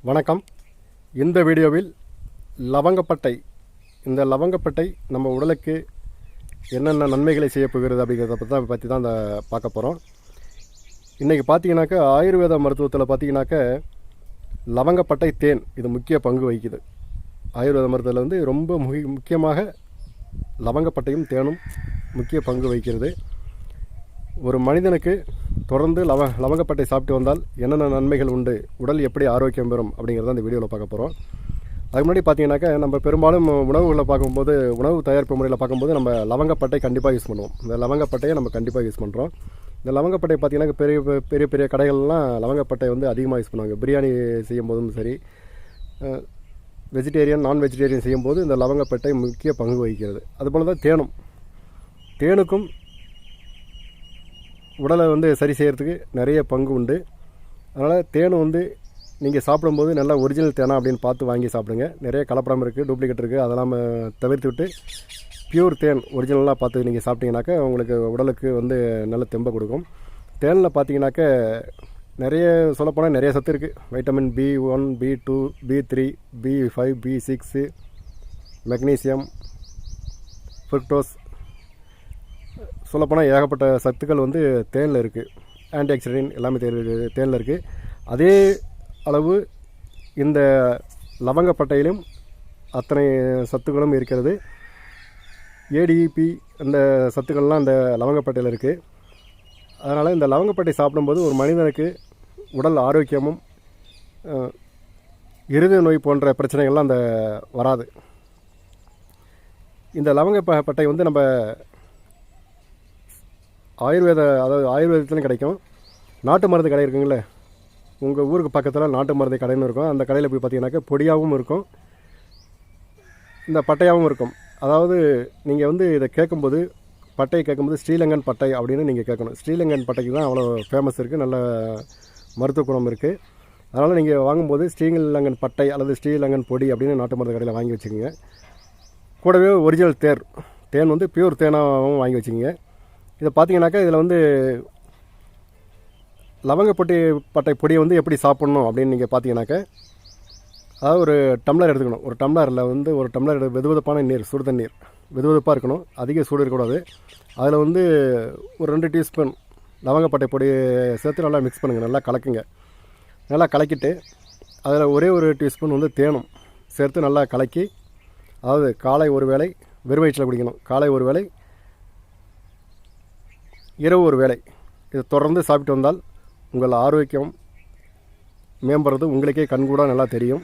வணக்கம். இந்த வீடியோவில் லவங்கப்பட்டை, இந்த லவங்கப்பட்டை நம்ம உடலுக்கு என்னென்ன நன்மைகளை செய்ய போகிறது அப்படிங்கிறத பற்றி தான் பார்க்க போகிறோம். இன்றைக்கி பார்த்தீங்கன்னாக்கா ஆயுர்வேத மருத்துவத்தில் பார்த்தீங்கன்னாக்க லவங்கப்பட்டை தேன் இது முக்கிய பங்கு வகிக்குது. ஆயுர்வேத மருத்துவத்தில் வந்து ரொம்ப முக்கியமாக லவங்கப்பட்டையும் தேனும் முக்கிய பங்கு வகிக்கிறது. ஒரு மனிதனுக்கு தொடர்ந்து லவங்கப்பட்டை சாப்பிட்டு வந்தால் என்னென்ன நன்மைகள் உண்டு, உடல் எப்படி ஆரோக்கியம் பெறும் அப்படிங்கிறத இந்த வீடியோவில் பார்க்க போகிறோம். அதுக்கு முன்னாடி பார்த்தீங்கன்னாக்கா நம்ம பெரும்பாலும் உணவுகளை பார்க்கும்போது, உணவு தயாரிப்பு முறையில் பார்க்கும்போது நம்ம லவங்கப்பட்டை கண்டிப்பாக யூஸ் பண்ணுவோம். இந்த லவங்கப்பட்டையை நம்ம கண்டிப்பாக யூஸ் பண்ணுறோம். இந்த லவங்கப்பட்டை பார்த்தீங்கன்னா பெரிய பெரிய கடைகள்லாம் லவங்கப்பட்டை வந்து அதிகமாக யூஸ் பண்ணுவாங்க. பிரியாணி செய்யும் போதும் சரி, வெஜிடேரியன் நான் வெஜிடேரியன் செய்யும்போது இந்த லவங்கப்பட்டை முக்கிய பங்கு வகிக்கிறது. அதுபோல் தான் தேனுக்கும் உடலை வந்து சரி செய்கிறதுக்கு நிறைய பங்கு உண்டு. அதனால் தேன் வந்து நீங்கள் சாப்பிடும்போது நல்லா ஒரிஜினல் தேனா அப்படின்னு பார்த்து வாங்கி சாப்பிடுங்க. நிறைய கலப்படம் இருக்குது, டூப்ளிகேட் இருக்குது, அதெல்லாம் தவிர்த்து விட்டு பியூர் தேன் ஒரிஜினலாக பார்த்து நீங்கள் சாப்பிட்டீங்கன்னாக்கா உங்களுக்கு உடலுக்கு வந்து நல்ல தெம்பை கொடுக்கும். தேனில் பார்த்தீங்கன்னாக்க நிறைய சொல்லப்போனால் நிறைய சத்து இருக்குது. Vitamin B1, B2, B3, B5, B6, magnesium, fructose, சொல்லப்போனால் ஏகப்பட்ட சத்துக்கள் வந்து தேனில் இருக்குது. ஆன்டி ஆக்சிடென்ட் எல்லாமே தேனில் இருக்குது. அதே அளவு இந்த லவங்கப்பட்டையிலும் அத்தனை சத்துக்களும் இருக்கிறது. ADP அந்த சத்துக்கள்லாம் இந்த லவங்கப்பட்டையில் இருக்குது. அதனால் இந்த லவங்கப்பட்டை சாப்பிடும்போது ஒரு மனிதனுக்கு உடல் ஆரோக்கியமும் இருதய நோய் போன்ற பிரச்சனைகள்லாம் அந்த வராது. இந்த லவங்கப்பட்டை வந்து நம்ம ஆயுர்வேதத்துலையும் கிடைக்கும். நாட்டு மருந்து கடை இருக்குங்களே, உங்கள் ஊருக்கு பக்கத்தில் நாட்டு மருந்து கடைன்னு இருக்கும். அந்த கடையில் போய் பார்த்தீங்கன்னாக்கா பொடியாகவும் இருக்கும், இந்த பட்டையாகவும் இருக்கும். அதாவது நீங்கள் வந்து இதை கேட்கும்போது, பட்டையை கேட்கும்போது ஸ்ரீலங்கன் பட்டை அப்படின்னு நீங்கள் கேட்கணும். ஸ்ரீலங்கன் பட்டைக்கு தான் அவ்வளோ ஃபேமஸ் இருக்குது, நல்ல மருத்துவ குணம் இருக்குது. அதனால் நீங்கள் வாங்கும்போது ஸ்ரீலங்கன் பட்டை அல்லது ஸ்ரீலங்கன் பொடி அப்படின்னு நாட்டு மருந்து கடையில் வாங்கி வச்சுக்கோங்க. கூடவே ஒரிஜினல் தேன் வந்து பியூர் தேனாகவும் வாங்கி வச்சுக்கோங்க. இதை பார்த்தீங்கன்னாக்கா இதில் வந்து லவங்கப்பட்டை பொடியை வந்து எப்படி சாப்பிட்ணும் அப்படின்னு நீங்கள் பார்த்தீங்கன்னாக்கா, அதாவது ஒரு டம்ளர் எடுத்துக்கணும். ஒரு டம்ளரில் வந்து ஒரு டம்ளர் வெதுவெதுப்பான நீர், சுடு தண்ணீர் வெதுவெதுப்பாக இருக்கணும், அதிக சூடு இருக்கக்கூடாது. அதில் வந்து ஒரு 2 டீஸ்பூன் லவங்கப்பட்டை பொடியை சேர்த்து நல்லா மிக்ஸ் பண்ணுங்கள், நல்லா கலக்குங்க. நல்லா கலக்கிட்டு அதில் ஒரே ஒரு டீஸ்பூன் வந்து தேனும் சேர்த்து நல்லா கலக்கி, அதாவது காலை ஒரு வேளை வெறும் வயிற்றில் குடிக்கணும், காலை ஒரு வேளை, இரவு ஒரு வேளை. இதை தொடர்ந்து சாப்பிட்டு வந்தால் உங்கள் ஆரோக்கியம் மேம்படுறது உங்களுக்கே கண்கூட நல்லா தெரியும்.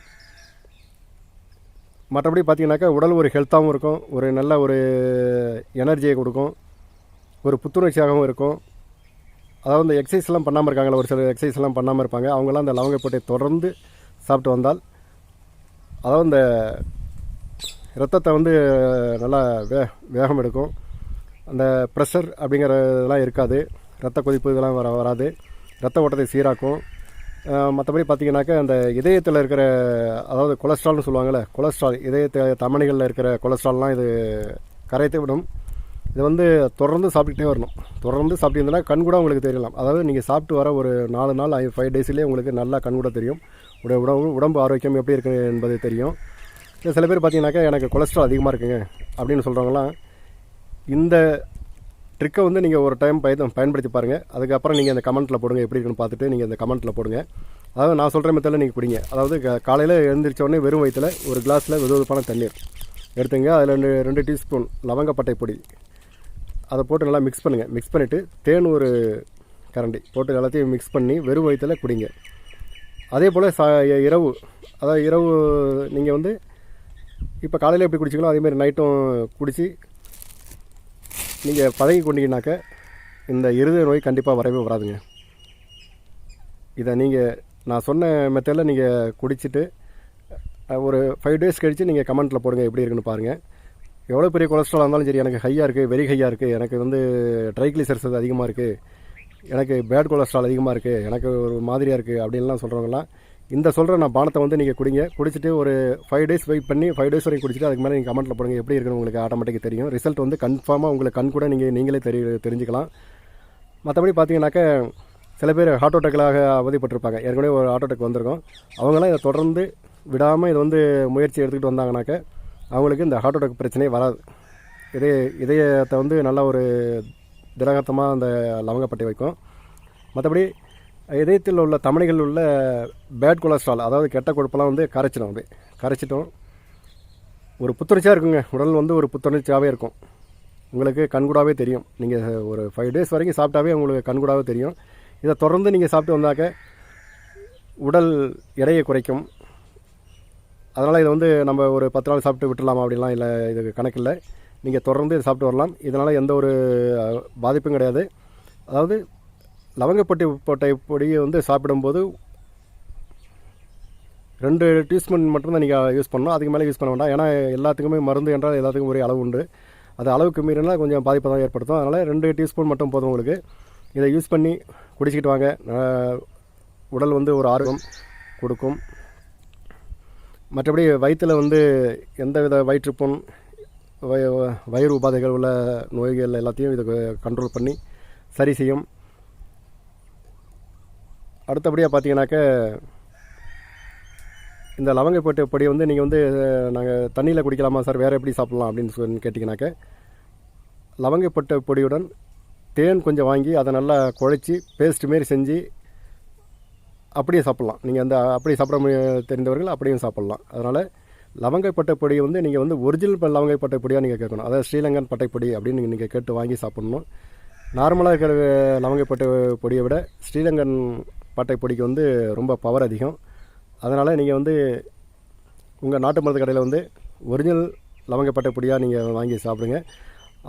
மற்றபடி பார்த்தீங்கன்னாக்கா உடல் ஒரு ஹெல்த்தாகவும் இருக்கும், ஒரு நல்ல ஒரு எனர்ஜியை கொடுக்கும், ஒரு புத்துணர்ச்சியாகவும் இருக்கும். அதாவது இந்த எக்ஸசைஸ்லாம் பண்ணாமல் இருக்காங்களா, ஒரு சில எக்ஸசைஸ்லாம் பண்ணாமல் இருப்பாங்க, அவங்களாம் அந்த லவங்கப்பட்டை தொடர்ந்து சாப்பிட்டு வந்தால், அதாவது இந்த இரத்தத்தை வந்து நல்லா வேகம் எடுக்கும். அந்த ப்ரெஷர் அப்படிங்கிறதெல்லாம் இருக்காது, ரத்த கொதிப்பு இதெல்லாம் வராது, ரத்த ஓட்டத்தை சீராக்கும். மற்றபடி பார்த்திங்கனாக்கா அந்த இதயத்தில் இருக்கிற, அதாவது கொலஸ்ட்ரால்னு சொல்லுவாங்கள்ல, கொலஸ்ட்ரால், தமனிகளில் இருக்கிற கொலஸ்ட்ரால்லாம் இது கரைத்து விடும். இது வந்து தொடர்ந்து சாப்பிட்டுக்கிட்டே வரணும். தொடர்ந்து சாப்பிட்டீங்கன்னா கண் கூட உங்களுக்கு தெரியலாம். அதாவது நீங்கள் சாப்பிட்டு வர ஒரு 4 நாள் 5 டேஸ்லேயே உங்களுக்கு நல்லா கண் கூட தெரியும், உடம்பு ஆரோக்கியம் எப்படி இருக்குது என்பது தெரியும். சில பேர் பார்த்தீங்கன்னாக்கா எனக்கு கொலஸ்ட்ரால் அதிகமாக இருக்குங்க அப்படின்னு சொல்கிறவங்களாம் இந்த ட்ரிக்கை வந்து நீங்கள் ஒரு டைம் பயன்படுத்தி பாருங்கள். அதுக்கப்புறம் நீங்கள் அந்த கமெண்ட்டில் போடுங்க, எப்படி இருக்குன்னு பார்த்துட்டு நீங்கள் அந்த கமெண்ட்டில் போடுங்க. அதாவது நான் சொல்கிற மெத்தடில் நீங்கள் குடிங்க. அதாவது காலையில் எழுந்திரிச்சோடனே வெறும் வயிற்றில் ஒரு கிளாஸில் வெதுவெதுப்பான தண்ணீர் எடுத்துங்க. அதில் 2 டீஸ்பூன் லவங்கப்பட்டை பொடி அதை போட்டு நல்லா மிக்ஸ் பண்ணுங்கள். மிக்ஸ் பண்ணிவிட்டு தேன் ஒரு கரண்டி போட்டு எல்லாத்தையும் மிக்ஸ் பண்ணி வெறும் வயிற்றில் குடிங்க. அதே போல் இரவு, அதாவது இரவு நீங்கள் வந்து இப்போ காலையில் எப்படி குடிச்சிங்களோ அதேமாதிரி நைட்டும் குடித்து நீங்கள் பழகி கொண்டீங்கன்னாக்க இந்த இருதய நோய் கண்டிப்பாக வரவே வராதுங்க. இதை நான் சொன்ன மெத்தடில் நீங்கள் குடிச்சிட்டு ஒரு 5 டேஸ் கழித்து நீங்கள் கமெண்ட்டில் போடுங்க, எப்படி இருக்குன்னு பாருங்கள். எவ்வளோ பெரிய கொலஸ்ட்ரால் இருந்தாலும் சரி, எனக்கு ஹையாக இருக்குது, வெரி ஹையாக இருக்குது, எனக்கு வந்து ட்ரைக்ளிசரைட்ஸ் அதிகமாக இருக்குது, எனக்கு பேட் கொலஸ்ட்ரால் அதிகமாக இருக்குது, எனக்கு ஒரு மாதிரியாக இருக்குது அப்படின்லாம் சொல்கிறவங்களாம் இந்த சொல்கிற நான் பானத்தை வந்து நீங்கள் குடிங்க. குடிச்சிட்டு ஒரு 5 டேஸ் வெயிட் பண்ணி 5 டேஸ் வரைக்கும் குடிச்சிட்டு அதுக்கு மேலே நீங்கள் கமெண்ட்டில் போடுங்க, எப்படி இருக்குன்னு உங்களுக்கு ஆட்டோமேட்டிக்காக தெரியும். ரிசல்ட் வந்து கன்ஃபார்மாக உங்களுக்கு கண் கூட நீங்களே தெரிஞ்சுக்கலாம். மற்றபடி பார்த்தீங்கன்னாக்கா சில பேர் ஹார்ட் அட்டாக்களாக அவதிப்பட்டிருப்பாங்க. ஏற்கனவே ஒரு ஹார்ட் அட்டாக் வந்திருக்கும். அவங்களாம் இதை தொடர்ந்து விடாமல் இதை வந்து முயற்சி எடுத்துக்கிட்டு வந்தாங்கனாக்க அவங்களுக்கு இந்த ஹார்ட் அட்டாக் பிரச்சனையே வராது. இதயத்தை வந்து நல்லா ஒரு திடகாத்தமாக அந்த லவங்கப்பட்டை வைக்கும். மற்றபடி இதயத்தில் உள்ள தமனிகளில் உள்ள பேட் கொலஸ்ட்ரால், அதாவது கெட்ட கொழுப்பெல்லாம் வந்து கரைச்சிடும். அப்படியே கரைச்சிட்டோம் ஒரு புத்துணர்ச்சியாக இருக்குங்க. உடல் வந்து ஒரு புத்துணர்ச்சியாகவே இருக்கும். உங்களுக்கு கண்கூடாவே தெரியும். நீங்கள் ஒரு 5 days வரைக்கும் சாப்பிட்டாவே உங்களுக்கு கண்கூடாவே தெரியும். இதை தொடர்ந்து நீங்கள் சாப்பிட்டு வந்தாக்க உடல் எடையை குறைக்கும். அதனால் இதை வந்து நம்ம ஒரு 10 நாள் சாப்பிட்டு விட்டுடலாமா அப்படின்லாம் இல்லை, இது கணக்கில்லை. நீங்கள் தொடர்ந்து இதை சாப்பிட்டு வரலாம். இதனால் எந்த ஒரு பாதிப்பும் கிடையாது. அதாவது லவங்கப்பட்டை பொடியை வந்து சாப்பிடும்போது 2 டீஸ்பூன் மட்டும்தான் நீங்கள் யூஸ் பண்ணணும். அதுக்கு மேலே யூஸ் பண்ண வேண்டாம். ஏன்னா எல்லாத்துக்குமே மருந்து என்றால் எல்லாத்துக்கும் ஒரே அளவு உண்டு. அது அளவுக்கு மீறினா கொஞ்சம் பாதிப்பை தான் ஏற்படுத்தும். அதனால் 2 டீஸ்பூன் மட்டும் போதும் உங்களுக்கு. இதை யூஸ் பண்ணி குடிச்சிக்கிட்டு வாங்க. உடல் வந்து ஒரு ஆரோக்கியம் கொடுக்கும். மற்றபடி வயிற்றில் வந்து எந்தவித வயிற்றுப்புண், வயிறு உபாதைகள் உள்ள நோய்கள் எல்லாத்தையும் இதை கண்ட்ரோல் பண்ணி சரி செய்யும். அடுத்தபடியாக பார்த்தீங்கன்னாக்க இந்த லவங்கப்பட்டை பொடியை வந்து நீங்கள் வந்து நாங்கள் தண்ணியில் குடிக்கலாமா சார், வேறு எப்படி சாப்பிட்லாம் அப்படின்னு சொல்லி கேட்டிங்கனாக்க, லவங்கப்பட்டை பொடியுடன் தேன் கொஞ்சம் வாங்கி அதை நல்லா குழைச்சி பேஸ்ட் மாரி செஞ்சு அப்படியே சாப்பிட்லாம். நீங்கள் அந்த அப்படியே சாப்பிட தெரிந்தவர்கள் அப்படியும் சாப்பிட்லாம். அதனால் லவங்கப்பட்டை பொடியை வந்து நீங்கள் வந்து ஒரிஜினல் லவங்கப்பட்டை பொடியாக நீங்கள் கேட்கணும். அதாவது ஸ்ரீலங்கன் பட்டைப்பொடி அப்படின்னு நீங்கள் கேட்டு வாங்கி சாப்பிட்ணும். நார்மலாக இருக்கிற லவங்கப்பட்டை பொடியை விட ஸ்ரீலங்கன் பட்டைப்பொடிக்கு வந்து ரொம்ப பவர் அதிகம். அதனால் நீங்கள் வந்து உங்கள் நாட்டு மருந்து கடையில் வந்து ஒரிஜினல் லவங்கப்பட்டை பொடியாக நீங்கள் வாங்கி சாப்பிடுங்க.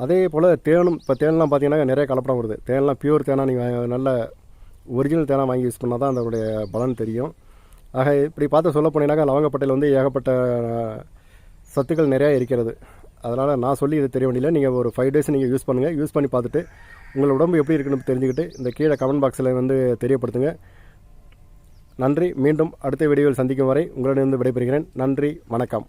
அதே போல் தேனும், இப்போ தேன்லாம் பார்த்தீங்கன்னா நிறைய கலப்படம் வருது. தேன்லாம் பியூர் தேனாக நீங்கள் நல்ல ஒரிஜினல் தேனாக வாங்கி யூஸ் பண்ணால் தான் அதனுடைய பலன் தெரியும். ஆக இப்படி பார்த்து சொல்ல போனீங்கன்னாக்கா லவங்கப்பட்டையில் வந்து ஏகப்பட்ட சத்துக்கள் நிறையா இருக்கிறது. அதனால் நான் சொல்லி இது தெரிய வேண்டியதில்லை. நீங்கள் ஒரு 5 days நீங்கள் யூஸ் பண்ணுங்கள். யூஸ் பண்ணி பார்த்துட்டு உங்கள் உடம்பு எப்படி இருக்குன்னு தெரிஞ்சுக்கிட்டு இந்த கீழே கமெண்ட் பாக்ஸில் வந்து தெரியப்படுத்துங்க. நன்றி. மீண்டும் அடுத்த வீடியோவில் சந்திக்கும் வரை உங்களிடமிருந்து விடைபெறுகிறேன். நன்றி, வணக்கம்.